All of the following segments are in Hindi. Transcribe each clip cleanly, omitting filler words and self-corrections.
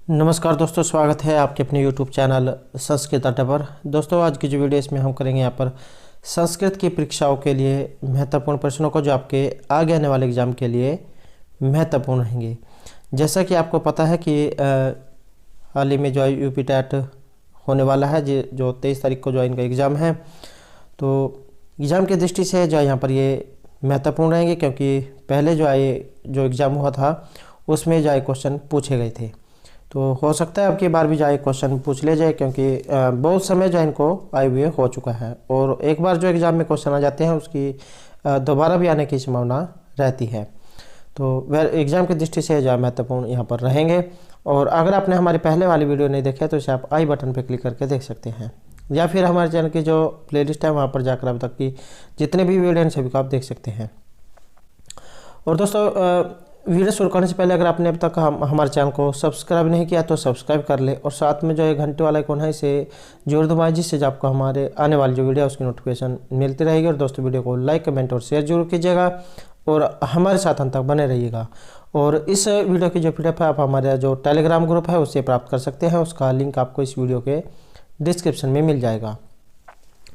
नमस्कार दोस्तों, स्वागत है आपके अपने YouTube चैनल संस्कृत अड्डा पर। दोस्तों, आज की जो वीडियो इसमें हम करेंगे यहाँ पर संस्कृत की परीक्षाओं के लिए महत्वपूर्ण प्रश्नों को, जो आपके आगे आने वाले एग्ज़ाम के लिए महत्वपूर्ण रहेंगे। जैसा कि आपको पता है कि हाल ही में जो है यूपी टेट होने वाला है, जो 23 तारीख को जो इनका एग्ज़ाम है। तो एग्ज़ाम की दृष्टि से जो यहाँ पर ये महत्वपूर्ण रहेंगे, क्योंकि पहले जो एग्ज़ाम हुआ था उसमें क्वेश्चन पूछे गए थे। तो हो सकता है अब की बार भी क्वेश्चन पूछ ले जाए, क्योंकि बहुत समय इनको आए हुए हो चुका है, और एक बार जो एग्ज़ाम में क्वेश्चन आ जाते हैं उसकी दोबारा भी आने की संभावना रहती है। तो वह एग्ज़ाम की दृष्टि से महत्वपूर्ण यहाँ पर रहेंगे। और अगर आपने हमारी पहले वाली वीडियो नहीं देखी तो इसे आप आई बटन पर क्लिक करके देख सकते हैं, या फिर हमारे चैनल की जो प्लेलिस्ट है वहाँ पर जाकर अब तक की जितने भी वीडियो हैं सभी को आप देख सकते हैं। और दोस्तों, वीडियो शुरू करने से पहले अगर आपने अब तक हमारे चैनल को सब्सक्राइब नहीं किया तो सब्सक्राइब कर ले, और साथ में जो घंटे वाला आइकॉन है इसे जोड़ दबाएं, जिससे आपको हमारे आने वाली जो वीडियो है उसकी नोटिफिकेशन मिलती रहेगी। और दोस्तों, वीडियो को लाइक, कमेंट और शेयर जरूर कीजिएगा, और हमारे साथ अंत तक बने रहिएगा। और इस वीडियो की जो पीडीएफ है आप हमारे जो टेलीग्राम ग्रुप है उससे प्राप्त कर सकते हैं, उसका लिंक आपको इस वीडियो के डिस्क्रिप्शन में मिल जाएगा।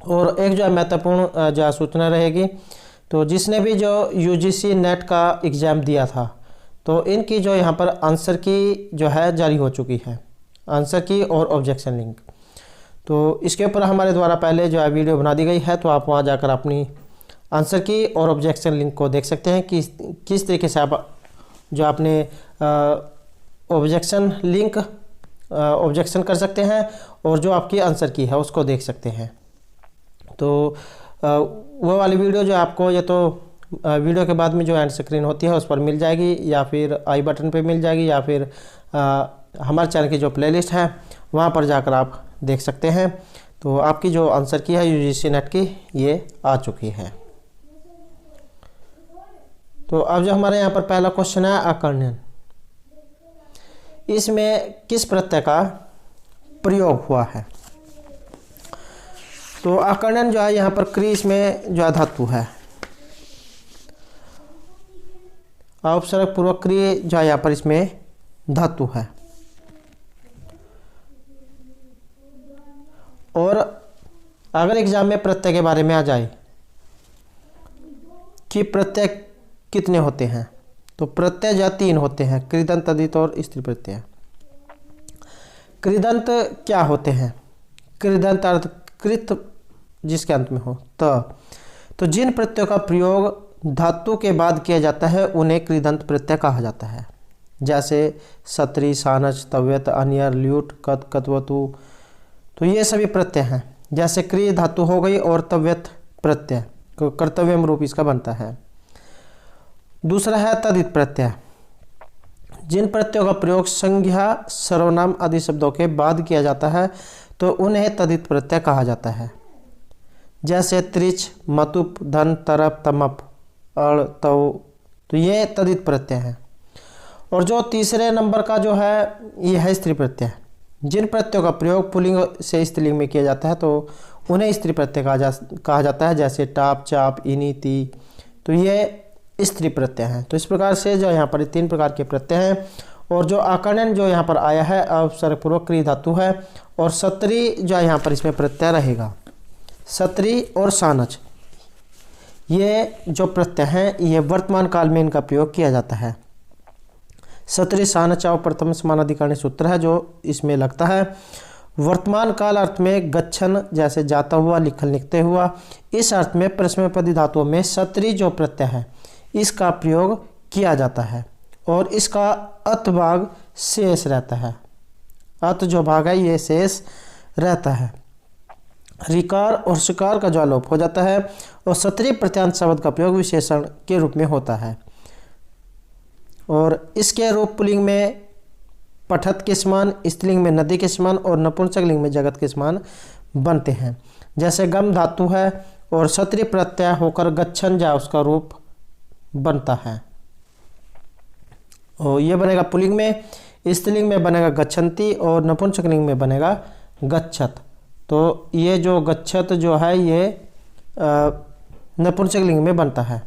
और एक जो महत्वपूर्ण सूचना रहेगी, तो जिसने भी जो यूजीसी नेट का एग्ज़ाम दिया था तो इनकी जो यहाँ पर आंसर की जो है जारी हो चुकी है, आंसर की और ऑब्जेक्शन लिंक। तो इसके ऊपर हमारे द्वारा पहले जो है वीडियो बना दी गई है, तो आप वहाँ जाकर अपनी आंसर की और ऑब्जेक्शन लिंक को देख सकते हैं कि किस तरीके से आप जो आपने ऑब्जेक्शन लिंक ऑब्जेक्शन कर सकते हैं, और जो आपकी आंसर की है उसको देख सकते हैं। तो वो वाली वीडियो जो आपको ये तो वीडियो के बाद में जो एंड स्क्रीन होती है उस पर मिल जाएगी, या फिर आई बटन पे मिल जाएगी, या फिर हमारे चैनल की जो प्लेलिस्ट है वहाँ पर जाकर आप देख सकते हैं। तो आपकी जो आंसर की है यूजीसी नेट की ये आ चुकी है। तो अब जो हमारे यहाँ पर पहला क्वेश्चन है आकर्ण्यन, इसमें किस प्रत्यय का प्रयोग हुआ है? तो आकर्ण्यन जो है यहाँ पर क्रिस में जो धातु है, औपसर्ग पूर्वक क्रिय जो है यहाँ पर इसमें धातु है। और अगर एग्जाम में प्रत्यय के बारे में आ जाए कि प्रत्यय कितने होते हैं, तो प्रत्यय जो 3 होते हैं, कृदंत, तद्धित और स्त्री प्रत्यय। कृदंत क्या होते हैं? कृदंत अर्थ कृत जिसके अंत में हो तो जिन प्रत्ययों का प्रयोग धातु के बाद किया जाता है उन्हें कृदंत प्रत्यय कहा जाता है। जैसे सत्री, सानच, तव्यत, अनियर, ल्यूट, कत, कतवतु। तो ये सभी प्रत्यय हैं। जैसे क्रिय धातु हो गई और तव्यत प्रत्यय कर्तव्यम रूप इसका बनता है। दूसरा है तद्धित प्रत्यय, जिन प्रत्ययों का प्रयोग संज्ञा, सर्वनाम आदि शब्दों के बाद किया जाता है तो उन्हें तद्धित प्रत्यय कहा जाता है। जैसे त्रिच, मतुप, धन, तरप, तमप, अड़, तव। तो ये तद्धित प्रत्यय है। और जो तीसरे नंबर का जो है ये है स्त्री प्रत्यय। जिन प्रत्ययों का प्रयोग पुल्लिंग से स्त्रीलिंग में किया जाता है तो उन्हें स्त्री प्रत्यय कहा जाता है। जैसे टाप, चाप, इनी, ती। तो ये स्त्री प्रत्यय हैं। तो इस प्रकार से जो यहाँ पर 3 प्रकार के प्रत्यय हैं। और जो आकर्ण्यन जो यहाँ पर आया है औपसर्ग पूर्वक क्रिय धातु है, और सत्री जो यहाँ पर इसमें प्रत्यय रहेगा। सत्री और सानच ये जो प्रत्यय हैं ये वर्तमान काल में इनका प्रयोग किया जाता है। सत्री, सानच और प्रथम समानाधिकरणी सूत्र है जो इसमें लगता है। वर्तमान काल अर्थ में गच्छन, जैसे जाता हुआ, लिखल, लिखते हुआ। इस अर्थ में प्रश्नपदी धातुओं में सत्री जो प्रत्यय है इसका प्रयोग किया जाता है, और इसका अत भाग शेष रहता है। अत जो भाग है ये शेष रहता है। ऋकार और षकार का जो लोप हो जाता है, और सत्री प्रत्यांत शब्द का प्रयोग विशेषण के रूप में होता है। और इसके रूप पुल्लिंग में पठत के समान, स्त्रीलिंग में नदी के समान, और नपुंसकलिंग में जगत के समान बनते हैं। जैसे गम धातु है और सत्री प्रत्यय होकर गच्छन जा उसका रूप बनता है। और ये बनेगा पुल्लिंग में, स्त्रीलिंग में बनेगा गच्छन्ति, और नपुंसकलिंग में बनेगा गच्छत। तो ये जो गच्छत जो है ये नपुंसकलिंग में बनता है।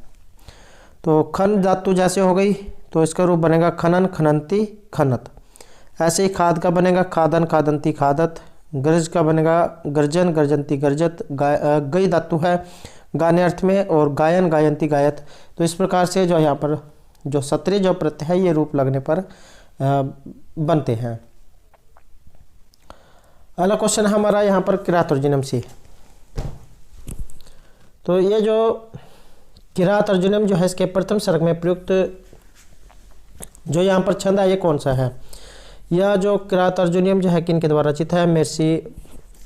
तो खन धातु जैसे हो गई तो इसका रूप बनेगा खनन, खनंती, खनत। ऐसे ही खाद का बनेगा खादन, खादंती, खादत। गरज का बनेगा गर्जन, गर्जंती, गर्जत। गई धातु है गाने अर्थ में, और गायन, गायंती, गायत। तो इस प्रकार से जो यहाँ पर जो सत्रीय जो प्रत्यय है ये रूप लगने पर बनते हैं। अगला क्वेश्चन हमारा यहाँ पर किरात अर्जुनम से। तो ये जो किरात अर्जुनम जो है इसके प्रथम सर्ग में प्रयुक्त जो यहाँ पर छंद है ये कौन सा है? यह जो किरात अर्जुनियम जो है किनके द्वारा रचित है? महर्षि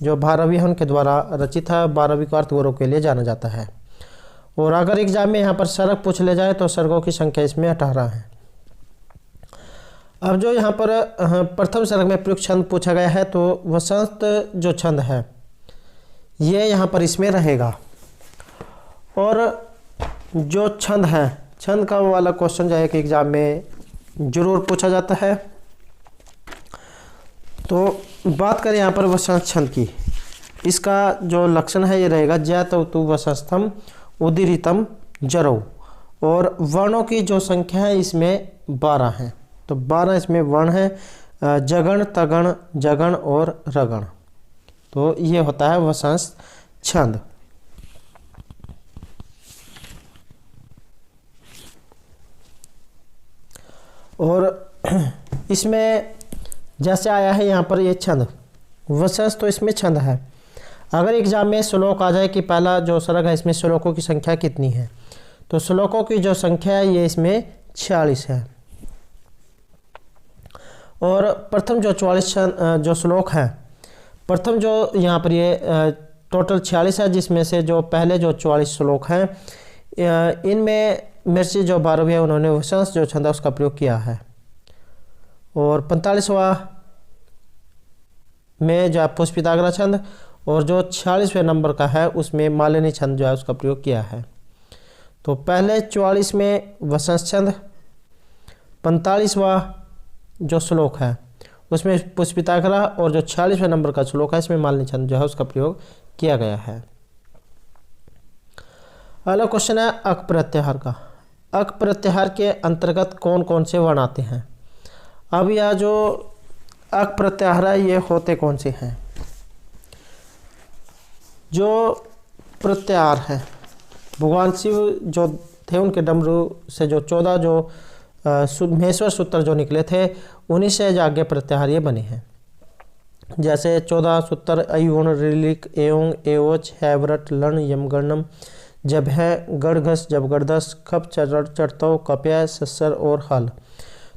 जो भारवी है उनके द्वारा रचित है। भारवी का अर्थ गौरव के लिए जाना जाता है। और अगर एग्जाम में यहाँ पर सर्ग पूछ ले जाए तो सर्गों की संख्या इसमें 18 है। अब जो यहाँ पर प्रथम सर्ग में प्रयुक्त छंद पूछा गया है तो वसंत जो छंद है ये यहाँ पर इसमें रहेगा। और जो छंद है, छंद का वाला क्वेश्चन जो है कि एग्जाम में जरूर पूछा जाता है। तो बात करें यहाँ पर वसंत छंद की, इसका जो लक्षण है ये रहेगा जैतवतु वसंतम उदीरितम जरौ। और वर्णों की जो संख्या है इसमें 12 है। तो 12 इसमें वर्ण है, जगण, तगण, जगण और रगण। तो ये होता है वसंत छंद। और इसमें जैसे आया है यहाँ पर ये छंद वसंत, तो इसमें छंद है। अगर एग्जाम में श्लोक आ जाए कि पहला जो सर्ग है इसमें श्लोकों की संख्या कितनी है, तो श्लोकों की जो संख्या है ये इसमें 46 है। और प्रथम जो 44 जो श्लोक है, प्रथम जो यहाँ पर ये टोटल 46 है, जिसमें से जो पहले जो 44 श्लोक हैं इनमें महर्षि जो भारवी है उन्होंने वसंत जो छंद है उसका प्रयोग किया है। और 45वां में जो पुष्पिताग्र छंद, और जो 46वें नंबर का है उसमें मालिनी छंद जो है उसका प्रयोग किया है। तो पहले 44 में वसंत छंद, 45वां जो श्लोक है उसमें पुष्पिताग्रह, और जो 46वें नंबर का श्लोक है इसमें मालिनी छंद जो है उसका प्रयोग किया गया है। अगला क्वेश्चन है अक प्रत्याहार का। अक प्रत्याहार के अंतर्गत कौन कौन से वर्ण आते हैं? अब यह जो अक प्रत्याहार है ये होते कौन से हैं? जो प्रत्याहार है, भगवान शिव जो थे उनके डमरू से जो 14 जो महेश्वर सूत्र जो निकले थे उन्हीं से आगे प्रत्याहार ये बने हैं। जैसे 14 सूत्र अयुण, ऋलिक, एवं, एवच, हैव्रत, लन, यमगणम, जब है, गढ़घस, जब गढ़दस, खप, चरण, चढ़तव, कप्या, सस्सर और हल।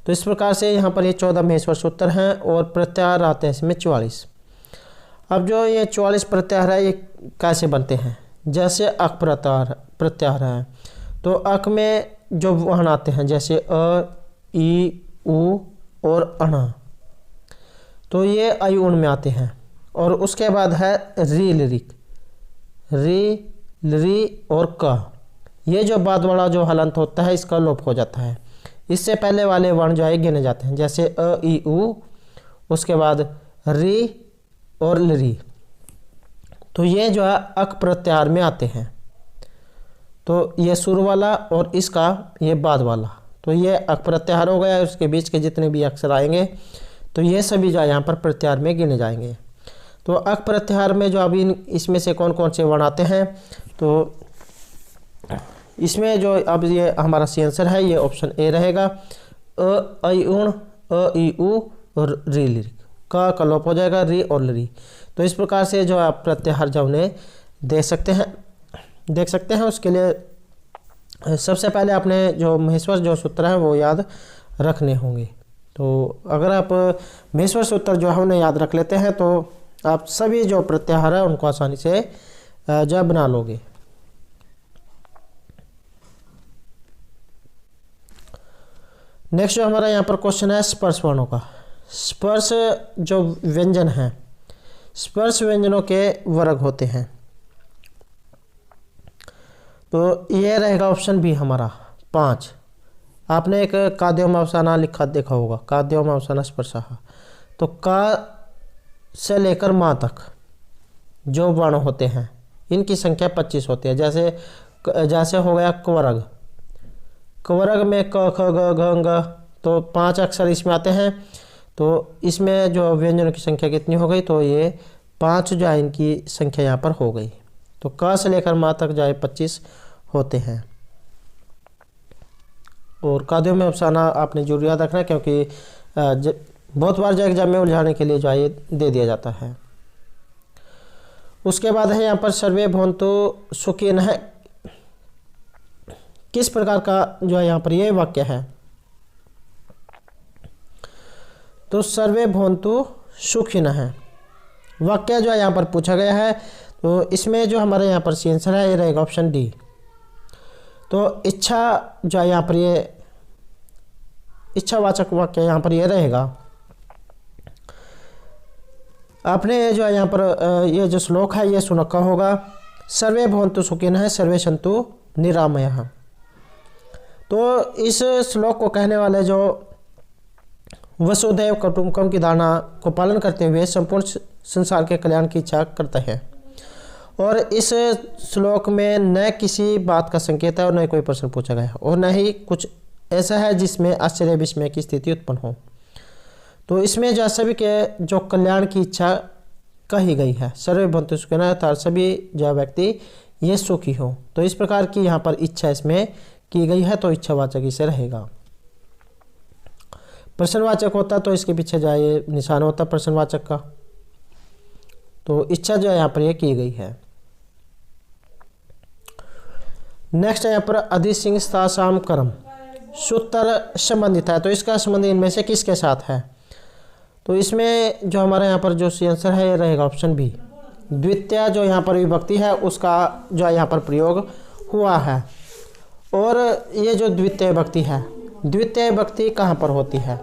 तो इस प्रकार से यहाँ पर ये 14 महेश्वर सूत्र हैं और प्रत्याहार आते हैं इसमें 44। अब जो ये 44 प्रत्याहार है ये कैसे बनते हैं? जैसे अक प्रत्याहार है तो अक में जो वर्ण आते हैं जैसे अ, ई, उ और अणा, तो ये अयुण में आते हैं। और उसके बाद है री, लिरिक, री, लरी और क, ये जो बाद वाला जो हलंत होता है इसका लोप हो जाता है। इससे पहले वाले वर्ण जो है गिने जाते हैं जैसे अ, ई, उ, उसके बाद री और लरी। तो ये जो है अक प्रत्याहार में आते हैं। तो ये शुरू वाला और इसका ये बाद वाला, तो ये अक प्रत्याहार हो गया। उसके बीच के जितने भी अक्षर आएंगे तो ये सभी जो यहाँ पर प्रत्याहार में गिने जाएंगे। तो अक प्रत्याहार में जो अभी इसमें से कौन कौन से वर्ण आते हैं, तो इसमें जो अब ये हमारा सी आंसर है ये ऑप्शन ए रहेगा। अ, अयुण, अ, ई, उ और री, लिरिक। का लोप हो जाएगा, री और लरी। तो इस प्रकार से जो आप प्रत्याहार जो उन्हें देख सकते हैं। उसके लिए सबसे पहले आपने जो महेश्वर जो सूत्र है वो याद रखने होंगे। तो अगर आप महेश्वर सूत्र जो है उन्हें याद रख लेते हैं तो आप सभी जो प्रत्याहार है उनको आसानी से जो बना लोगे। नेक्स्ट जो हमारा यहाँ पर क्वेश्चन है स्पर्श वर्णों का। स्पर्श जो व्यंजन है, स्पर्श व्यंजनों के वर्ग होते हैं। तो ये रहेगा ऑप्शन बी हमारा 5। आपने एक काद्योमावसाना लिखा देखा होगा, काद्योमावसाना स्पर्शः। तो का से लेकर माँ तक जो वर्ण होते हैं इनकी संख्या 25 होती है। जैसे हो गया कवर्ग, कवर्ग में क, ख, ग, घ, ङ, तो 5 अक्षर इसमें आते हैं। तो इसमें जो व्यंजनों की संख्या कितनी हो गई, तो ये 5 जो है इनकी संख्या यहाँ पर हो गई। तो क से लेकर माँ तक जो है 25 होते हैं। और कादियों में अफसाना आपने जरूर याद रखना है, क्योंकि बहुत बार जो एग्जाम में उलझाने के लिए जो है ये दे दिया जाता है। उसके बाद है यहाँ पर सर्वे भवन्तु सुखिनः, किस प्रकार का जो है यहाँ पर ये वाक्य है। तो सर्वे भवन्तु सुखिनः वाक्य जो है यहाँ पर पूछा गया है। तो इसमें जो हमारे यहाँ पर सी आंसर है ये रहेगा ऑप्शन डी। तो इच्छा जो है यहाँ पर ये इच्छावाचक वाक्य यहाँ पर ये रहेगा। आपने जो है यहाँ पर ये जो श्लोक है ये सुनका होगा, सर्वे भवन्तु सुखिनः सर्वे सन्तु निरामयः। तो इस श्लोक को कहने वाले जो वसुधैव कुटुम्बकम की धारणा को पालन करते हुए संपूर्ण संसार के कल्याण की इच्छा करते हैं। और इस श्लोक में न किसी बात का संकेत है और न कोई प्रश्न पूछा गया है और न ही कुछ ऐसा है जिसमें आश्चर्य विस्मय की स्थिति उत्पन्न हो। तो इसमें जो सभी के जो कल्याण की इच्छा कही गई है, सर्वे भवन्तु सुखिनः अर्थात सभी जो व्यक्ति ये सुखी हो। तो इस प्रकार की यहाँ पर इच्छा इसमें की गई है, तो इच्छावाचक इसे रहेगा। प्रश्नवाचक होता तो इसके पीछे जो ये निशान होता प्रश्नवाचक का। तो इच्छा जो है यहाँ पर ये की गई है। नेक्स्ट है यहाँ पर अधिसिंगस्तासाम कर्म सूत्र संबंधित है। तो इसका संबंध इनमें से किसके साथ है। तो इसमें जो हमारे यहाँ पर जो सी आंसर है ये रहेगा ऑप्शन बी। द्वितीय जो यहाँ पर विभक्ति है उसका जो है यहाँ पर प्रयोग हुआ है। और ये जो द्वितीय विभक्ति है, द्वितीय विभक्ति कहाँ पर होती है।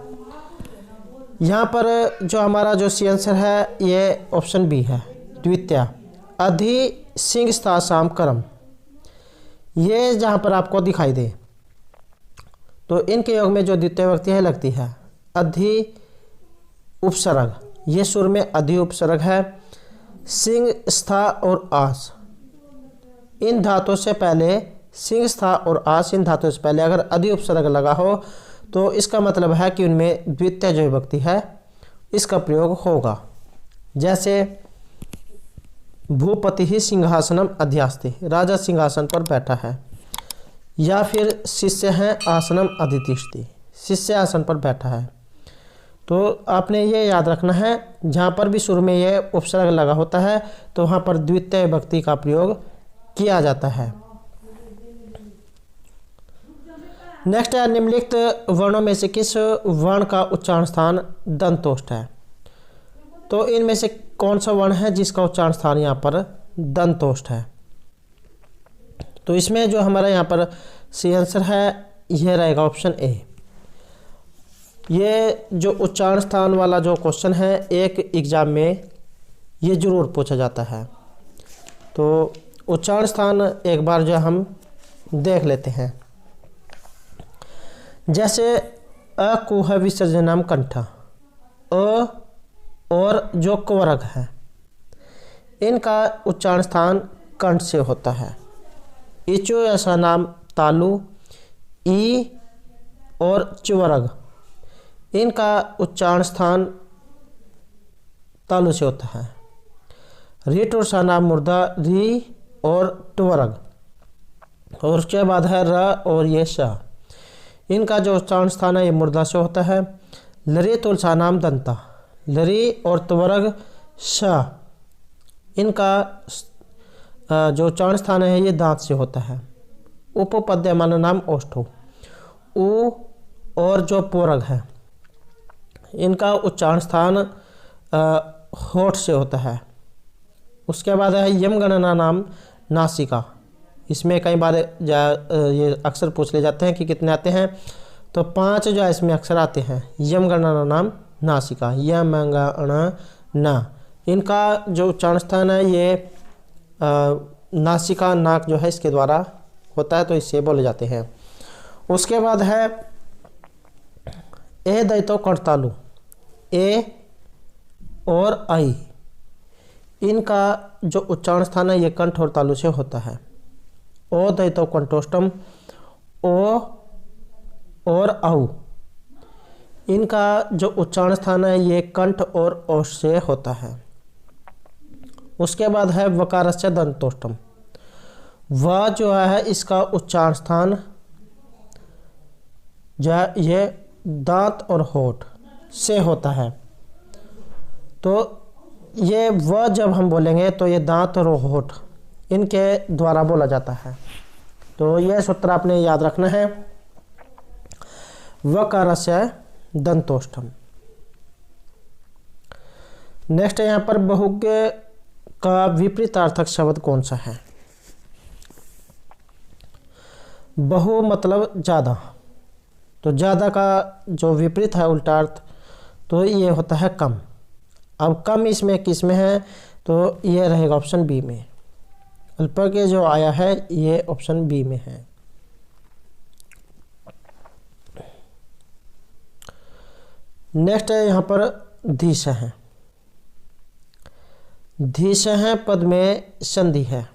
यहाँ पर जो हमारा जो सी आंसर है ये ऑप्शन बी है। द्वितीय अधिसिंगस्तासाम कर्म, ये जहाँ पर आपको दिखाई दे तो इनके योग में जो द्वितीय विभक्ति है लगती है अधि उपसर्ग। ये सुर में अधि उपसर्ग है। सिंह स्था और आस इन धातुओं से पहले, सिंह स्था और आस इन धातुओं से पहले अगर अधि उपसर्ग लगा हो तो इसका मतलब है कि उनमें द्वितीय जो विभक्ति है इसका प्रयोग होगा। जैसे भूपति ही सिंहासनम अधियास्ति, राजा सिंहासन पर बैठा है। या फिर शिष्य हैं आसनम अधितिष्ठति, शिष्य आसन पर बैठा है। तो आपने ये याद रखना है जहाँ पर भी शुरू में ये उपसर्ग लगा होता है तो वहाँ पर द्वितीय विभक्ति का प्रयोग किया जाता है। नेक्स्ट है निम्नलिखित वर्णों में से किस वर्ण का उच्चारण स्थान दंतोष्ठ है। तो इनमें से कौन सा वर्ण है जिसका उच्चारण स्थान यहाँ पर दंतोष्ठ है। तो इसमें जो हमारा यहाँ पर सी आंसर है यह रहेगा ऑप्शन ए। ये जो उच्चारण स्थान वाला जो क्वेश्चन है एक एग्जाम में ये जरूर पूछा जाता है। तो उच्चारण स्थान एक बार जो हम देख लेते हैं। जैसे अकुह विसर्जनम कंठ, अ और जो कवर्ग है इनका उच्चारण स्थान कंठ से होता है। इचो ऐसा नाम तालु, ई और च्वर्ग इनका उच्चारण स्थान तालु से होता है। रिट और सा नाम मुर्दा, री और ट्वर्ग। और उसके बाद है र और ये श, इनका जो उच्चारण स्थान है ये मुर्दा से होता है। लरित और सा नाम दंता, लरी और त्वर्ग श इनका जो उच्चारण स्थान है ये दांत से होता है। उपपद्यमान नाम ओष्ठो, उ और जो पोरग है इनका उच्चारण स्थान होठ से होता है। उसके बाद है यम गणना नाम नासिका। इसमें कई बार ये अक्सर पूछ ले जाते हैं कि कितने आते हैं। तो 5 जो है इसमें अक्सर आते हैं। यम गणना नाम नासिका, यम गणना इनका जो उच्चारण स्थान है ये नासिका नाक जो है इसके द्वारा होता है, तो इससे बोले जाते हैं। उसके बाद है ए दैतो कर्तालु, ए और आई इनका जो उच्चारण स्थान है ये कंठ और तालु से होता है। ओ दैतो कंठोष्टम, ओ और औ इनका जो उच्चारण स्थान है ये कंठ और ओष्ठ से होता है। उसके बाद है वकारस्य दंतोष्टम। वह जो है इसका उच्चारण स्थान जो है ये दांत और होठ से होता है। तो ये वह जब हम बोलेंगे तो ये दांत और होठ इनके द्वारा बोला जाता है। तो यह सूत्र आपने याद रखना है, वकारस्य दंतोष्टम। नेक्स्ट यहाँ पर बहुज्ञ का विपरीतार्थक शब्द कौन सा है? बहु मतलब ज़्यादा, तो ज़्यादा का जो विपरीत है उल्टा अर्थ तो ये होता है कम। अब कम इसमें किस में है? तो ये रहेगा ऑप्शन बी में। अल्प के जो आया है ये ऑप्शन बी में है। नेक्स्ट है यहाँ पर धीश है। धीश है पद में संधि है।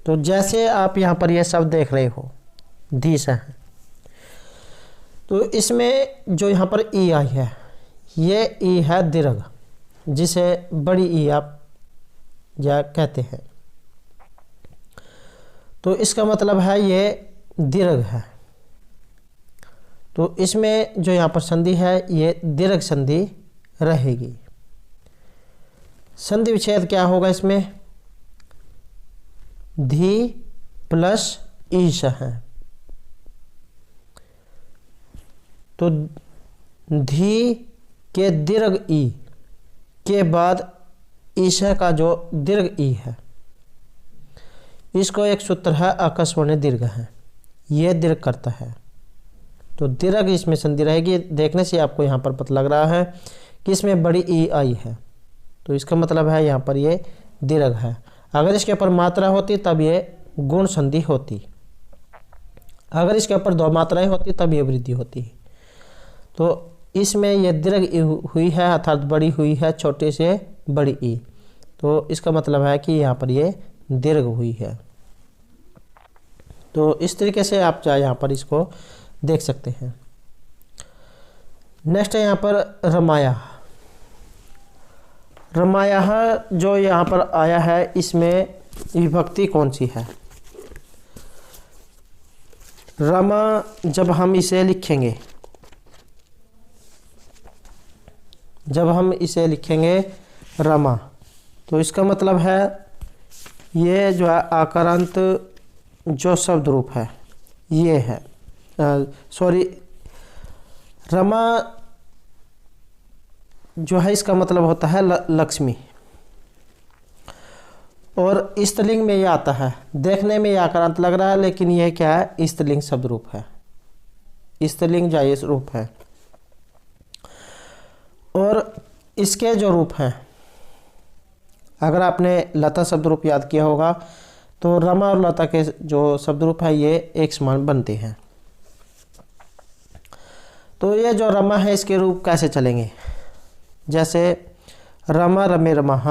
तो जैसे आप यहाँ पर ये शब्द देख रहे हो धीश है, तो इसमें जो यहाँ पर ई आई है ये ई है दीर्घ, जिसे बड़ी ई आप या कहते हैं। तो इसका मतलब है ये दीर्घ है। तो इसमें जो यहाँ पर संधि है ये दीर्घ संधि रहेगी। संधि विच्छेद क्या होगा इसमें? धी प्लस ईश है। तो धी के दीर्घ ई के बाद ईश का जो दीर्घ ई है इसको एक सूत्र है आकाशवाणी दीर्घ है, ये दीर्घ करता है। तो दीर्घ इसमें संधि रहेगी। देखने से आपको यहाँ पर पता लग रहा है कि इसमें बड़ी ई आई है, तो इसका मतलब है यहाँ पर ये दीर्घ है। अगर इसके ऊपर मात्रा होती तब ये गुण संधि होती, अगर इसके ऊपर दो मात्राएं होती तब ये वृद्धि होती। तो इसमें ये दीर्घ ई हुई है अर्थात बड़ी हुई है छोटे से बड़ी ई, तो इसका मतलब है कि यहाँ पर ये दीर्घ हुई है। तो इस तरीके से आप चाहे यहाँ पर इसको देख सकते हैं। नेक्स्ट है यहाँ पर रमाया। रमाया जो यहाँ पर आया है इसमें विभक्ति कौन सी है? रमा जब हम इसे लिखेंगे, जब हम इसे लिखेंगे रमा, तो इसका मतलब है ये जो है आकारांत जो शब्द रूप है ये है रमा जो है इसका मतलब होता है लक्ष्मी। और स्त्रीलिंग में ये आता है। देखने में ये आकारांत लग रहा है लेकिन ये क्या है? स्त्रीलिंग शब्द रूप है, स्त्रीलिंग जायज रूप है। और इसके जो रूप हैं, अगर आपने लता शब्द रूप याद किया होगा तो रमा और लता के जो शब्द रूप है ये एक समान बनते हैं। तो ये जो रमा है इसके रूप कैसे चलेंगे? जैसे रमा रमे रमाः,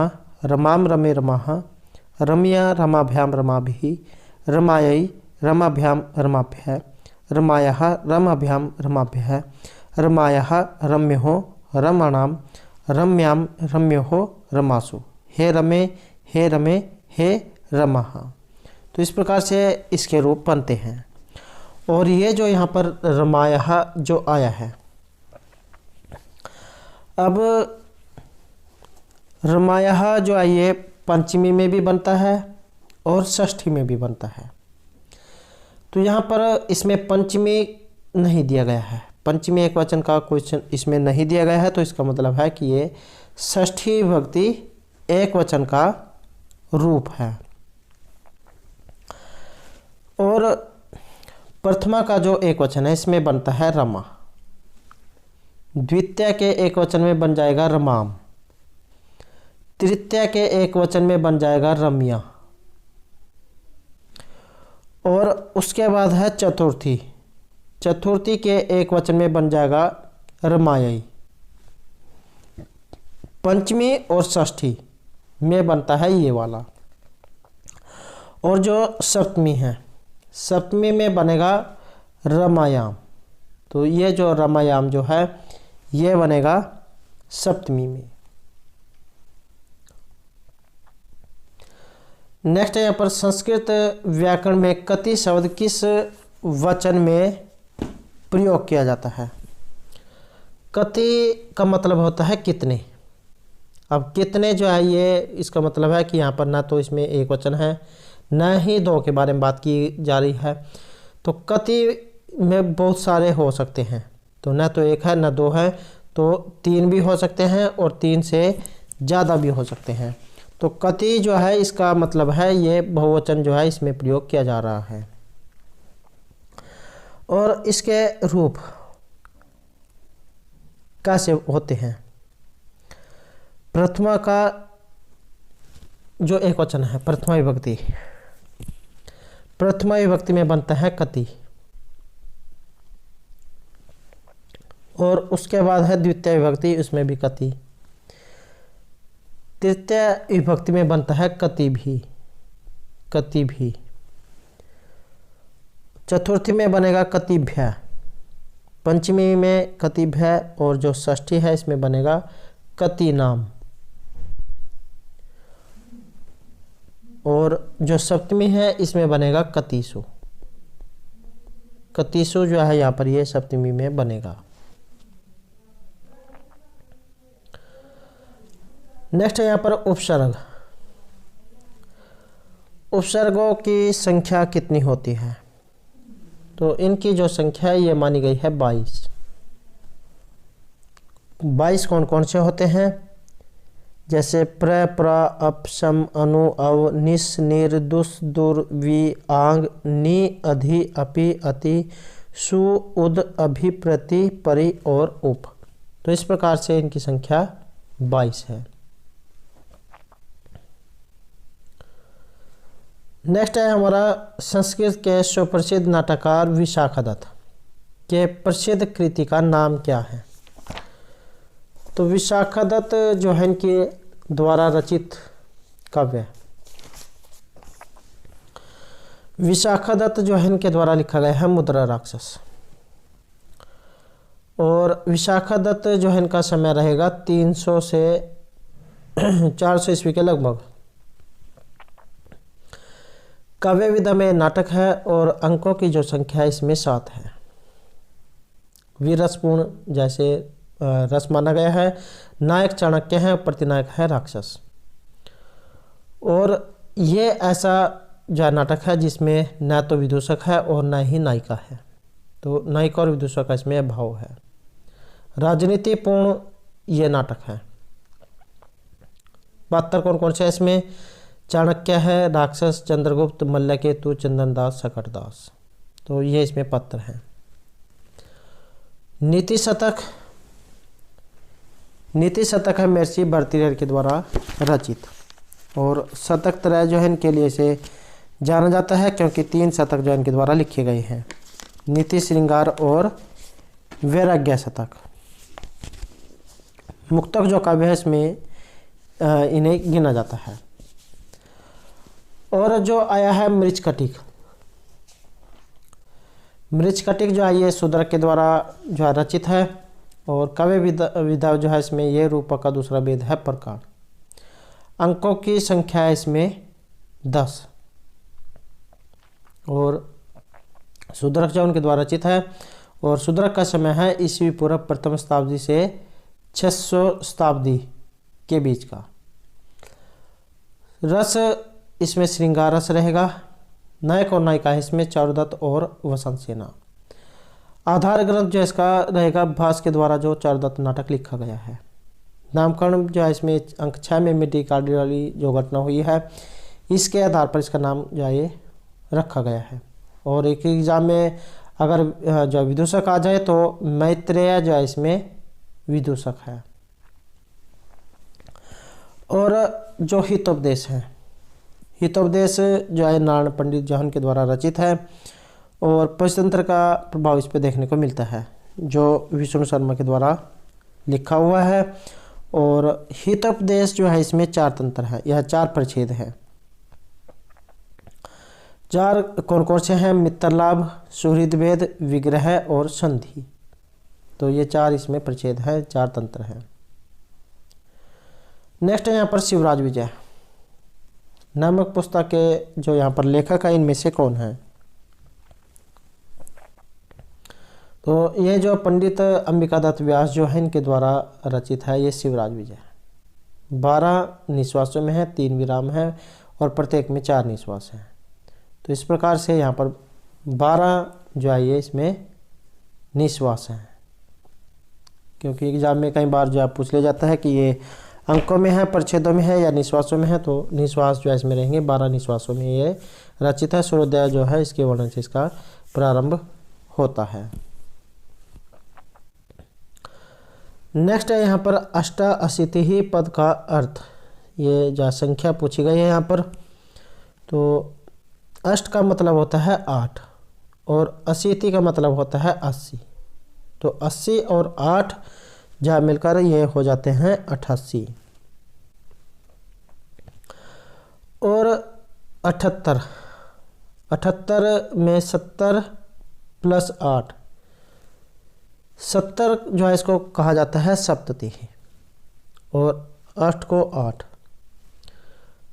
रमाम रमे रमाः, रम्या रमाभ्याम रमाभिः, रमायै रमाभ्याम रमाभ्यः, रमायाः रमाभ्याम रमाभ्यः, रमायाः रम्योः रमाणाम, रम्याम रम्योः रमासु, हे रमे हे रमे हे रमाः। तो इस प्रकार से इसके रूप बनते हैं। और ये जो यहाँ पर रमाया जो आया है, अब रमाया जो है ये पंचमी में भी बनता है और षष्ठी में भी बनता है। तो यहाँ पर इसमें पंचमी नहीं दिया गया है, पंचमी एक वचन का क्वेश्चन इसमें नहीं दिया गया है, तो इसका मतलब है कि ये षष्ठी विभक्ति एक वचन का रूप है। और प्रथमा का जो एक वचन है इसमें बनता है रमा, द्वितीय के एक वचन में बन जाएगा रमाम, तृतीय के एक वचन में बन जाएगा रम्या, और उसके बाद है चतुर्थी, चतुर्थी के एक वचन में बन जाएगा रमायी, पंचमी और षष्ठी में बनता है ये वाला। और जो सप्तमी है, सप्तमी में बनेगा रमायाम। तो ये जो रमायाम जो है ये बनेगा सप्तमी में। नेक्स्ट है यहाँ पर संस्कृत व्याकरण में कति शब्द किस वचन में प्रयोग किया जाता है। कति का मतलब होता है कितने। अब कितने जो है ये इसका मतलब है कि यहाँ पर ना तो इसमें एक वचन है न ही दो के बारे में बात की जा रही है। तो कति में बहुत सारे हो सकते हैं, तो न तो एक है न दो है, तो तीन भी हो सकते हैं और तीन से ज़्यादा भी हो सकते हैं। तो कति जो है इसका मतलब है ये बहुवचन जो है इसमें प्रयोग किया जा रहा है। और इसके रूप कैसे होते हैं। प्रथमा का जो एक वचन है प्रथमा विभक्ति, प्रथमा विभक्ति में बनता है कति। और उसके बाद है द्वितीय विभक्ति, उसमें भी कति। तृतीय विभक्ति में बनता है कति भी, कति भी। चतुर्थी में बनेगा कतिभ्य, पंचमी में कतिभ्य, और जो षष्ठी है इसमें बनेगा कति नाम। और जो सप्तमी है इसमें बनेगा कतिसु। कतिसु जो है यहाँ पर ये सप्तमी में बनेगा। नेक्स्ट है यहाँ पर उपसर्ग। उपसर्गों की संख्या कितनी होती है। तो इनकी जो संख्या है ये मानी गई है 22। 22 कौन कौन से होते हैं, जैसे प्र, प्र, अप, सम, अनु, अव, निस, निर, दुस, दुर, वि, आंग, नि, अधि, अपि, अति, सु, उद, अभि, प्रति, परि और उप। तो इस प्रकार से इनकी संख्या 22 है। नेक्स्ट है हमारा संस्कृत के सुप्रसिद्ध नाटककार विशाखदत्त के प्रसिद्ध कृति का नाम क्या है। तो विशाखदत्त जो है इनके द्वारा रचित काव्य, विशाखदत्त जो है इनके द्वारा लिखा गया है मुद्रा राक्षस। और विशाखदत्त जो है इनका समय रहेगा 300 से 400 ईस्वी के लगभग। काव्य विधा में नाटक है और अंकों की जो संख्या है इसमें 7 है। वीरसपूर्ण जैसे रस माना गया है। नायक चाणक्य है, प्रतिनायक है राक्षस। और ये ऐसा जो नाटक है जिसमें न तो विदूषक है और न ही नायिका है। तो नायिका और विदूषक का इसमें अभाव है। राजनीतिपूर्ण ये नाटक है। पात्र कौन कौन से है इसमें, चाणक्य है, राक्षस, चंद्रगुप्त, मल्लकेतु, चंदनदास, शकटदास। तो ये इसमें पात्र हैं। नीति शतक, नीति शतक है महर्षि भर्तृहरि के द्वारा रचित। और शतक त्रय जो है इनके लिए से जाना जाता है क्योंकि 3 शतक जो इनके द्वारा लिखे गए हैं, नीति, श्रृंगार और वैराग्य शतक। मुक्तक जो काव्य है इसमें इन्हें गिना जाता है। और जो आया है मृच्छकटिक, मृच्छकटिक जो है ये शूद्रक के द्वारा जो है रचित है। और काव्य विधा जो है इसमें ये रूपक का दूसरा भेद है प्रकार। अंकों की संख्या है इसमें 10। और शूद्रक जो उनके द्वारा रचित है। और शूद्रक का समय है ईस्वी पूर्व प्रथम शताब्दी से 600 शताब्दी के बीच का। रस इसमें श्रृंगार रस रहेगा। नायक और नायिका है इसमें चारुदत्त और वसंत सेना। आधार ग्रंथ जो इसका रहेगा भास के द्वारा जो चारुदत्त नाटक लिखा गया है। नामकरण जो है इसमें अंक 6 में मिट्टी काटने वाली जो घटना हुई है इसके आधार पर इसका नाम जो है ये रखा गया है। और एक एग्जाम में अगर जो विदूषक आ जाए तो मैत्रेय जो है इसमें विदूषक है। और जो हितोपदेश है, हितोपदेश जो है नारायण पंडित जौहन के द्वारा रचित है। और पंचतंत्र का प्रभाव इस पर देखने को मिलता है जो विष्णु शर्मा के द्वारा लिखा हुआ है। और हितोपदेश जो है इसमें 4 तंत्र है, यह 4 परिच्छेद है। 4 कौन कौन से हैं, मित्रलाभ, सुहृद भेद, विग्रह और संधि। तो ये 4 इसमें परिच्छेद है, 4 तंत्र हैं। नेक्स्ट है यहाँ पर शिवराज विजय नामक पुस्तक के जो यहाँ पर लेखक है इनमें से कौन है? तो ये जो पंडित अंबिकादत्त व्यास जो है इनके द्वारा रचित है ये शिवराज विजय। 12 निश्वासों में है, 3 विराम है और प्रत्येक में 4 निश्वास हैं। तो इस प्रकार से यहाँ पर 12 जो है ये इसमें निश्वास हैं, क्योंकि एग्जाम में कई बार जो है पूछ लिया जाता है कि ये अंकों में है, परिच्छेदों में है या निश्वासों में है। तो निश्वास जो है इसमें रहेंगे, 12 निश्वासों में ये रचित है। सूर्योदय जो है इसके वर्णन से इसका प्रारंभ होता है। नेक्स्ट है यहाँ पर अष्टाशीति पद का अर्थ, ये जो संख्या पूछी गई है यहाँ पर। तो अष्ट का मतलब होता है 8 और अशीति का मतलब होता है 80। तो 80 और 8 जहाँ मिलकर ये हो जाते हैं 88 और 78। 78 में 70 प्लस 8, 70 जो है इसको कहा जाता है सप्तति और 8 को 8।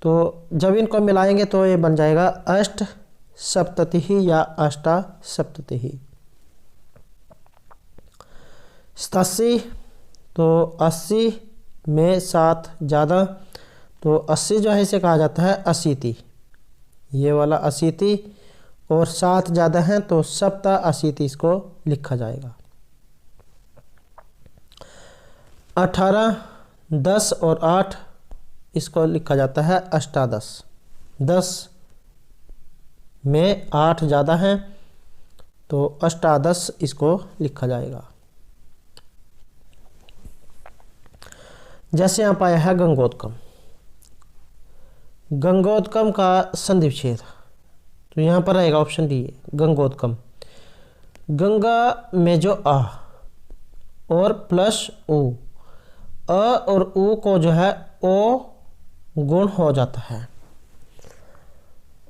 तो जब इनको मिलाएंगे तो ये बन जाएगा अष्ट सप्तति या अष्टा सप्तति। 87 तो 80 में 7 ज़्यादा, तो 80 जो है इसे कहा जाता है अशीति, ये वाला अशीति, और 7 ज़्यादा हैं तो सप्ता अशीति इसको लिखा जाएगा। 18, 10 और 8 इसको लिखा जाता है अष्टादश। 10 में 8 ज़्यादा हैं तो अष्टादश इसको लिखा जाएगा। जैसे यहाँ पाया है गंगोत्कम। गंगोत्कम का संधि विच्छेद, तो यहाँ पर रहेगा ऑप्शन डी गंगोत्कम। गंगा में जो आ और प्लस उ, अ और उ को जो है ओ गुण हो जाता है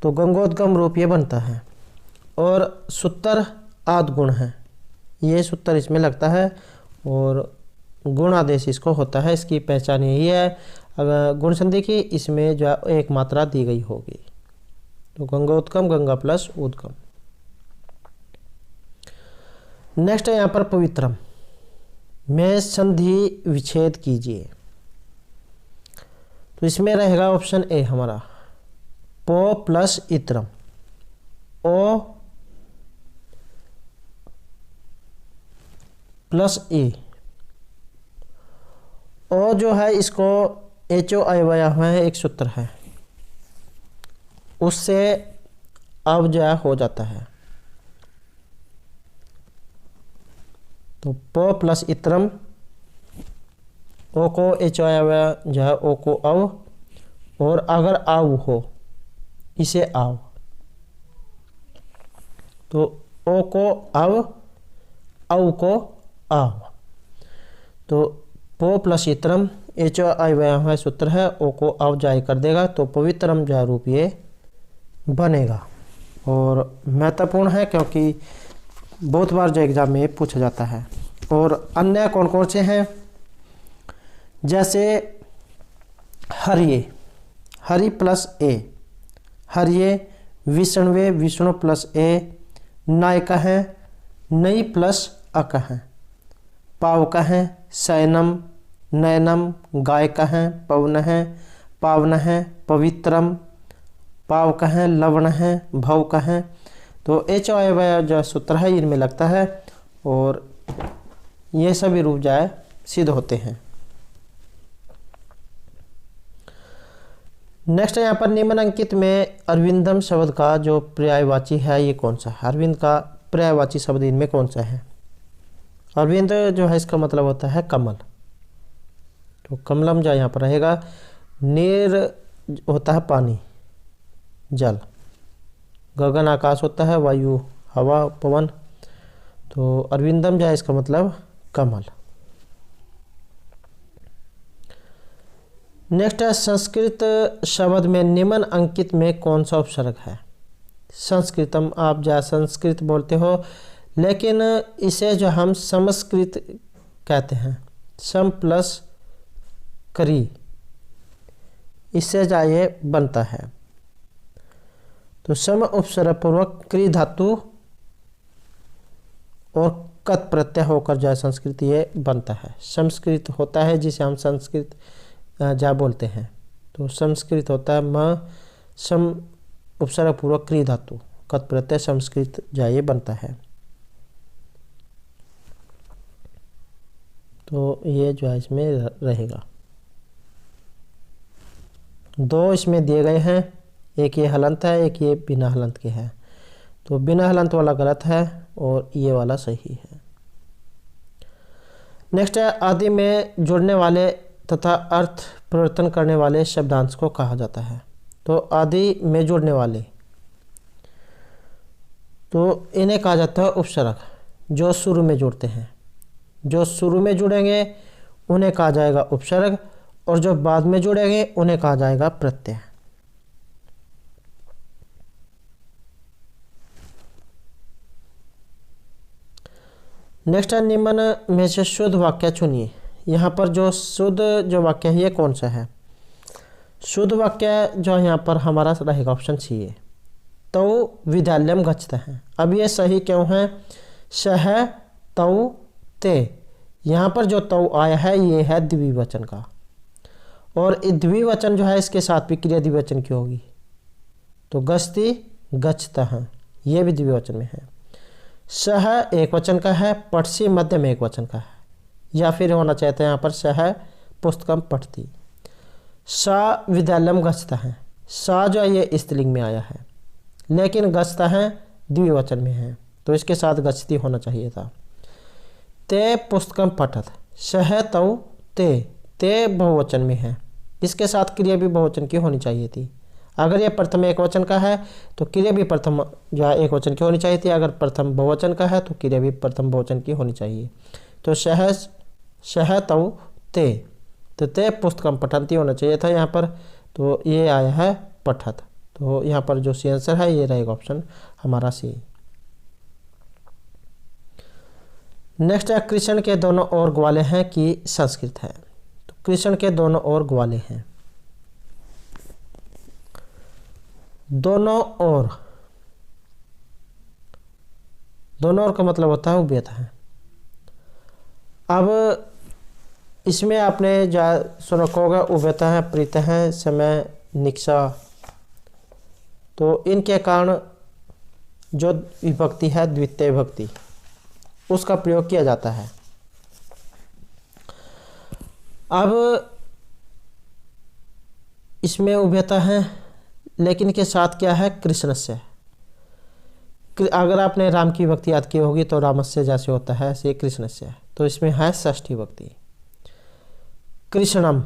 तो गंगोत्कम रूप ये बनता है। और सूत्र आद गुण है, ये सूत्र इसमें लगता है और गुण आदेश इसको होता है। इसकी पहचान यही है, अगर गुण संधि की इसमें जो है एक मात्रा दी गई होगी। तो गंगोत्कम, गंगा प्लस उद्गम। नेक्स्ट है यहाँ पर पवित्रम में संधि विच्छेद कीजिए। तो इसमें रहेगा ऑप्शन ए हमारा पो प्लस इत्रम। ओ प्लस ए, ओ जो है इसको HO आया हुआ है, एक सूत्र है, उससे अब जो है हो जाता है। तो पो प्लस इत्रम, ओ को HO आया हुआ जो है ओ को अव, और अगर आव हो इसे आव, तो ओ को अव को आव। तो पो प्लस इत्रम HO आया हुआ सूत्र है, ओ को अव जाय कर देगा तो पवित्रम जो रूप ये बनेगा। और महत्वपूर्ण है क्योंकि बहुत बार जो एग्जाम में पूछा जाता है। और अन्य कौन कौन से हैं, जैसे हरिये, हरि प्लस ए, हरिये, विष्णवे, विष्णु प्लस ए, नायक है, नई प्लस अक है, पावक है, शयनम, नयनम, गायक है, पवन है, पावन है, पवित्रम, पावक है, लवण है, भवक है। तो HO आया जो सूत्र है इनमें लगता है और ये सभी रूप जो है सिद्ध होते हैं। नेक्स्ट है यहाँ पर निम्नांकित में अरविंदम शब्द का जो पर्यायवाची है ये कौन सा है? अरविंद का पर्यायवाची शब्द इनमें कौन सा है? अरविंद जो है इसका मतलब होता है कमल। तो कमलम जो यहाँ पर रहेगा। नीर होता है पानी, जल। गगन आकाश होता है, वायु हवा पवन। तो अरविंदम जो है इसका मतलब कमल। नेक्स्ट है संस्कृत शब्द में निम्न अंकित में कौन सा उपसर्ग है? संस्कृतम, आप जहाँ संस्कृत बोलते हो लेकिन इसे जो हम समस्कृत कहते हैं, सम प्लस क्री, इससे जो ये बनता है। तो सम उपसर्ग पूर्वक क्री धातु और कत प्रत्यय होकर जो है संस्कृत ये बनता है। संस्कृत होता है जिसे हम संस्कृत जा बोलते हैं। तो संस्कृत होता है म सम उपसर्ग पूर्वक क्री धातु कत प्रत्यय संस्कृत जा ये बनता है। तो ये जो है इसमें रहेगा। दो इसमें दिए गए हैं, एक ये हलंत है, एक ये बिना हलंत के है। तो बिना हलंत वाला गलत है और ये वाला सही है। नेक्स्ट है आदि में जुड़ने वाले तथा अर्थ परिवर्तन करने वाले शब्दांश को कहा जाता है। तो आदि में जुड़ने वाले, तो इन्हें कहा जाता है उपसर्ग, जो शुरू में जुड़ते हैं। जो शुरू में जुड़ेंगे उन्हें कहा जाएगा उपसर्ग, और जो बाद में जुड़ेंगे उन्हें कहा जाएगा प्रत्यय। नेक्स्ट है निम्न में से शुद्ध वाक्य चुनिए। यहाँ पर जो शुद्ध जो वाक्य है ये कौन सा है? शुद्ध वाक्य जो यहाँ पर हमारा रहेगा ऑप्शन सी है, तो विद्यालयम गच्छते हैं। अब ये सही क्यों है? सह तौ ते, यहाँ पर जो तौ आया है ये है द्विवचन का, और द्विवचन जो है इसके साथ भी क्रिया द्विवचन की होगी। तो गच्छति गच्छता है, ये भी द्विवचन में है। सह एक वचन का है, पठसी मध्यम एक वचन का है, या फिर होना चाहते हैं यहाँ पर सह पुस्तकम पठती। सा विद्यालयम गच्छता है, सा जो है ये स्त्रीलिंग में आया है, लेकिन गच्छता है द्विवचन में है, तो इसके साथ गच्छती होना चाहिए था। ते पुस्तकम पठत, सह तौ ते, ते बहुवचन में है, इसके साथ क्रिया भी बहुवचन की होनी चाहिए थी। अगर ये प्रथम एक वचन का है तो क्रिया भी प्रथम जो है एक वचन की होनी चाहिए थी। अगर प्रथम बहुवचन का है तो क्रिया भी प्रथम बहुवचन की होनी चाहिए। तो सह तौ ते, तो ते पुस्तकम पठन्ति होना चाहिए था यहाँ पर, तो ये आया है पठत। तो यहाँ पर जो सी आंसर है ये रहेगा ऑप्शन हमारा सी। नेक्स्ट है कृष्ण के दोनों ओर ग्वाले हैं कि संस्कृत है। तो कृष्ण के दोनों ओर ग्वाले हैं, दोनों ओर, दोनों ओर का मतलब होता है उभयता है। अब इसमें आपने जा सुना होगा उभयता है, प्रीत है, समय, निक्षा। तो इनके कारण जो विभक्ति है द्वितीय विभक्ति उसका प्रयोग किया जाता है। अब इसमें उभयता है, लेकिन के साथ क्या है? कृष्ण से। अगर आपने राम की विभक्ति याद की होगी तो रामस्य जैसे होता है ऐसे कृष्ण से, तो इसमें है षष्ठी विभक्ति। कृष्णम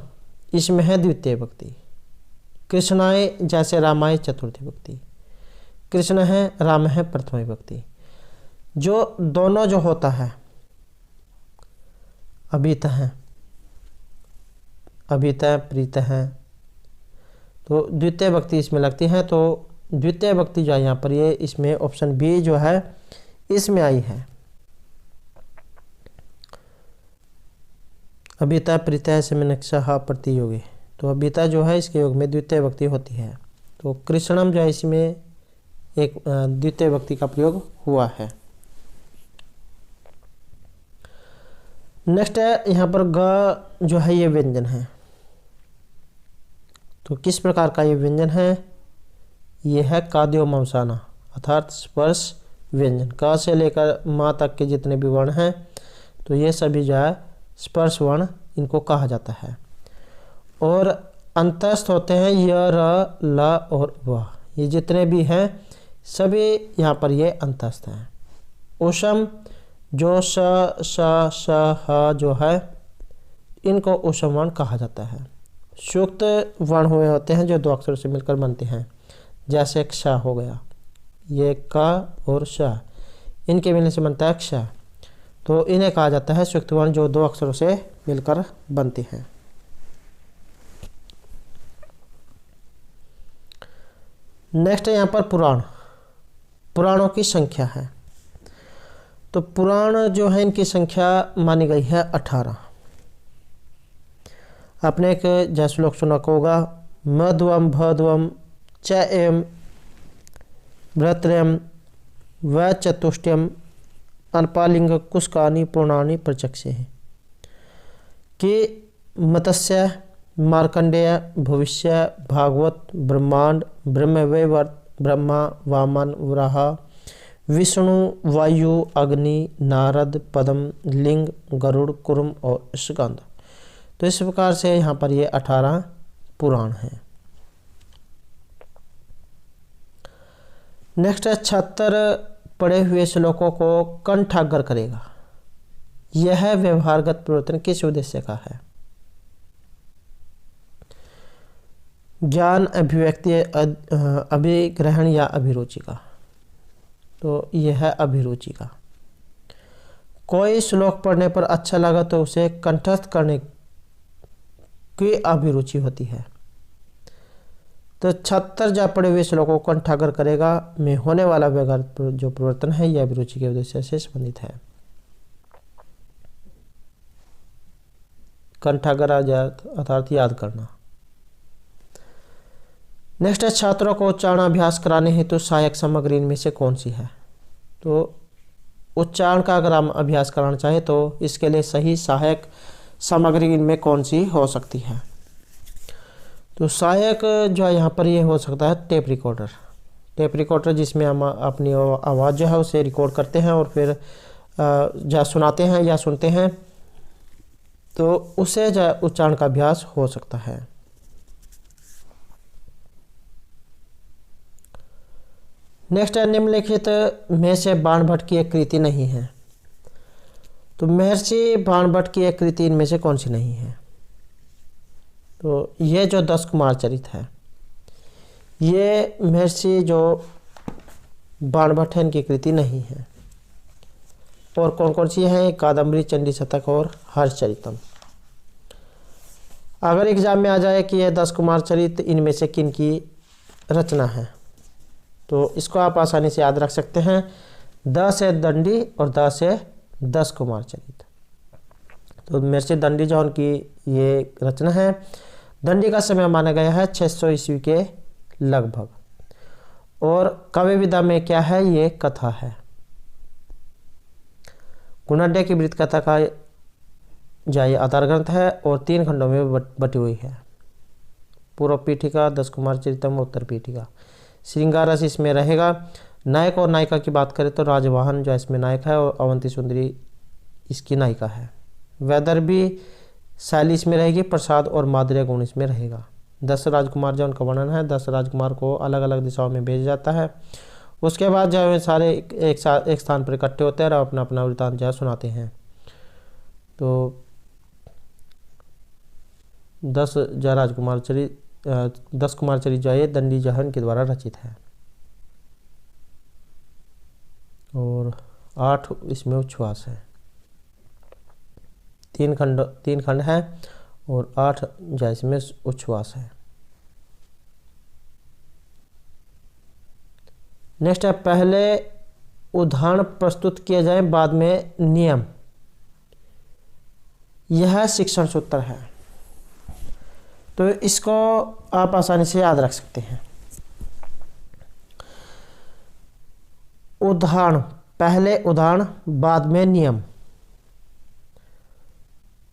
इसमें है द्वितीय विभक्ति। कृष्णाय जैसे रामाय चतुर्थी विभक्ति। कृष्ण है, राम है प्रथम विभक्ति। जो दोनों जो होता है अभित है, अभित है, प्रीत है, तो द्वितीय विभक्ति इसमें लगती है। तो द्वितीय विभक्ति जो है यहाँ पर ये इसमें ऑप्शन बी जो है इसमें आई है। अभिता प्रीता समय नक्षा प्रतियोगी, तो अभिता जो है इसके योग में द्वितीय विभक्ति होती है। तो कृष्णम जो है इसमें एक द्वितीय विभक्ति का प्रयोग हुआ है। नेक्स्ट है यहाँ पर ग जो है ये व्यंजन है। तो किस प्रकार का ये व्यंजन है? ये है काद्यो मंसाना अर्थात स्पर्श व्यंजन। क से लेकर माँ तक के जितने भी वर्ण हैं तो ये सभी जो है स्पर्श वर्ण इनको कहा जाता है। और अंतस्थ होते हैं य, र, ल और व, ये जितने भी हैं सभी यहाँ पर ये अंतस्थ हैं। ऊषम जो स, श, ह जो है इनको ऊषम वर्ण कहा जाता है। सूक्त वर्ण हुए होते हैं जो दो अक्षरों से मिलकर बनते हैं, जैसे क्ष हो गया, ये क और श, इनके मिलने से बनता है क्ष। तो इन्हें कहा जाता है सूक्त वर्ण जो दो अक्षरों से मिलकर बनते हैं। नेक्स्ट है यहाँ पर पुराण, पुराणों की संख्या है। तो पुराण जो है इनकी संख्या मानी गई है 18। आपने एक जय श्लोक सुना होगा, मध्वम भध्वम च एम भ्रत्रयम व चतुष्टयम अल्पालिंग कुस्कानि पूर्णानि प्रचक्षे हैं, कि मत्स्य, मार्कंडेय, भविष्य, भागवत, ब्रह्मांड, ब्रह्मवैवर्त, ब्रह्मा, वामन, वराह, विष्णु, वायु, अग्नि, नारद, पद्म, लिंग, गरुड़, कुर्म और स्कंद। तो इस प्रकार से यहाँ पर ये 18 पुराण हैं। नेक्स्ट है 76 पढ़े हुए श्लोकों को कंठाग्र करेगा। यह व्यवहारगत परिवर्तन किस उद्देश्य का है? ज्ञान, अभिव्यक्ति, अभिग्रहण या अभिरुचि का। तो यह है अभिरुचि का। कोई श्लोक पढ़ने पर अच्छा लगा तो उसे कंठस्थ करने की अभिरुचि होती है। तो 76 जा पढ़े हुए श्लोकों को कंठाग्र करेगा में होने वाला व्यवहार जो परिवर्तन है यह अभिरुचि के उद्देश्य से संबंधित है। कंठाग्र अर्थात याद करना। नेक्स्ट है छात्रों को उच्चारण अभ्यास कराने हेतु सहायक सामग्री इनमें से कौन सी है? तो उच्चारण का अगर हम अभ्यास कराना चाहे तो इसके लिए सही सहायक सामग्री इनमें कौन सी हो सकती है? तो सहायक जो है यहाँ पर ये हो सकता है टेप रिकॉर्डर। टेप रिकॉर्डर जिसमें हम अपनी आवाज़ जो है उसे रिकॉर्ड करते हैं और फिर जो सुनाते हैं या सुनते हैं, तो उससे जो उच्चारण का अभ्यास हो सकता है। नेक्स्ट है निम्नलिखित में से बाणभट्ट की एक कृति नहीं है। तो महर्षि बाणभट्ट की एक कृति इनमें से कौन सी नहीं है? तो ये जो 10 कुमार चरित है ये महर्षि जो बाणभट्ट है इनकी कृति नहीं है। और कौन कौन सी है? कादम्बरी, चंडी शतक और हर्षचरितम। अगर एग्जाम में आ जाए कि ये 10 कुमार चरित इनमें से किन की रचना है तो इसको आप आसानी से याद रख सकते हैं। 10 है दंडी और 10 है 10 कुमार चरित। तो महर्षि दंडी जो उनकी ये रचना है, दंडी का समय माना गया है 600 ईस्वी के लगभग। और काव्य विधा में क्या है? ये कथा है। गुणड्य की वृत्त कथा का जो ये आधार ग्रंथ है और 3 खंडों में बटी हुई है। पूर्व पीठिका, 10 कुमार चरितम, उत्तर पीठिका। श्रृंगार रस इसमें रहेगा। नायक और नायिका की बात करें तो राजवाहन जो इसमें नायक है और अवंती सुंदरी इसकी नायिका है। वैदर्भी शैली इसमें रहेगी। प्रसाद और माधुर्य गुण इसमें रहेगा। 10 राजकुमार जो उनका वर्णन है, 10 राजकुमार को अलग अलग दिशाओं में भेजा जाता है। उसके बाद जो है सारे एक स्थान पर इकट्ठे होते हैं और अपना अपना वृत्तांत जो है सुनाते हैं। तो 10 जो राजकुमार चरित 10 कुमार चरित जो है दंडी जहन के द्वारा रचित है। और 8 इसमें उच्छ्वास है। 3 खंड है और 8 जो इसमें उच्छ्वास है। नेक्स्ट है पहले उदाहरण प्रस्तुत किए जाए बाद में नियम। यह शिक्षण सूत्र है तो इसको आप आसानी से याद रख सकते हैं। उदाहरण, पहले उदाहरण बाद में नियम।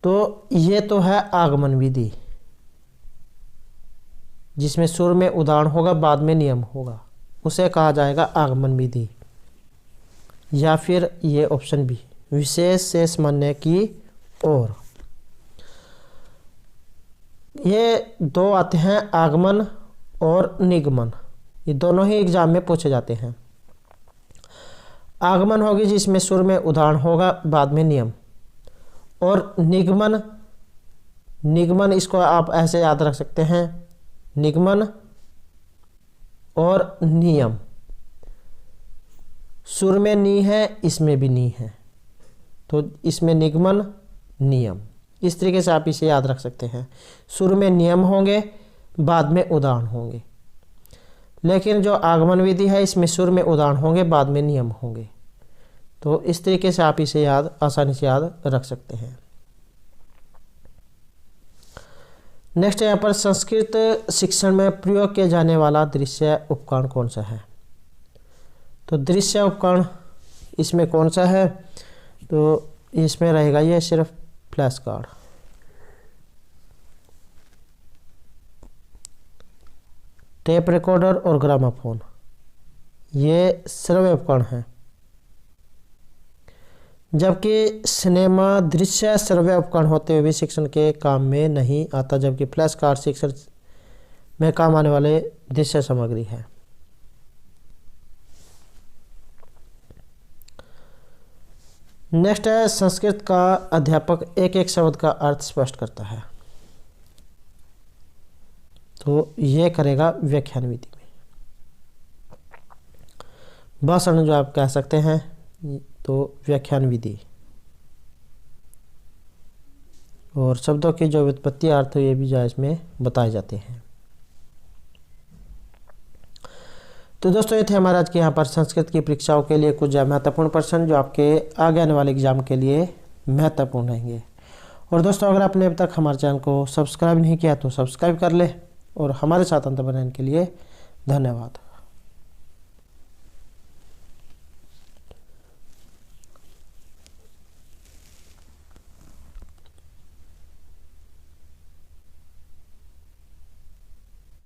तो ये तो है आगमन विधि जिसमें शुरू में उदाहरण होगा बाद में नियम होगा, उसे कहा जाएगा आगमन विधि। या फिर ये ऑप्शन बी, विशेष शेष मानने की ओर। ये 2 आते हैं आगमन और निगमन, ये दोनों ही एग्जाम में पूछे जाते हैं। आगमन होगी जिसमें शुरू में उदाहरण होगा बाद में नियम। और निगमन इसको आप ऐसे याद रख सकते हैं, निगमन और नियम। सुर में नी है, इसमें भी नी है, तो इसमें निगमन नियम। इस तरीके से आप इसे याद रख सकते हैं। शुरू में नियम होंगे, बाद में उदाहरण होंगे। लेकिन जो आगमन विधि है इसमें शुरू में उदाहरण होंगे, बाद में नियम होंगे। तो इस तरीके से आप इसे आसानी से याद रख सकते हैं। नेक्स्ट यहाँ पर संस्कृत शिक्षण में प्रयोग किया जाने वाला दृश्य उपकरण कौन सा है? तो दृश्य उपकरण इसमें कौन सा है? तो इसमें रहेगा ये सिर्फ फ्लैश कार्ड। टेप रिकॉर्डर और ग्रामाफोन ये श्रव्य उपकरण हैं, जबकि सिनेमा दृश्य श्रव्य उपकरण होते हुए भी शिक्षण के काम में नहीं आता, जबकि फ्लैश कार्ड शिक्षण में काम आने वाले दृश्य सामग्री है। नेक्स्ट है संस्कृत का अध्यापक एक एक शब्द का अर्थ स्पष्ट करता है। तो ये करेगा व्याख्यान विधि में। भाषण जो आप कह सकते हैं तो व्याख्यान विधि, और शब्दों की जो व्युत्पत्ति अर्थ ये भी जो इसमें बताए जाते हैं। तो दोस्तों ये थे हमारे आज के यहाँ पर संस्कृत की परीक्षाओं के लिए कुछ महत्वपूर्ण प्रश्न जो आपके आगे आने वाले एग्जाम के लिए महत्वपूर्ण रहेंगे। और दोस्तों अगर आपने अभी तक हमारे चैनल को सब्सक्राइब नहीं किया तो सब्सक्राइब कर ले, और हमारे साथ अंत बनाने के लिए धन्यवाद।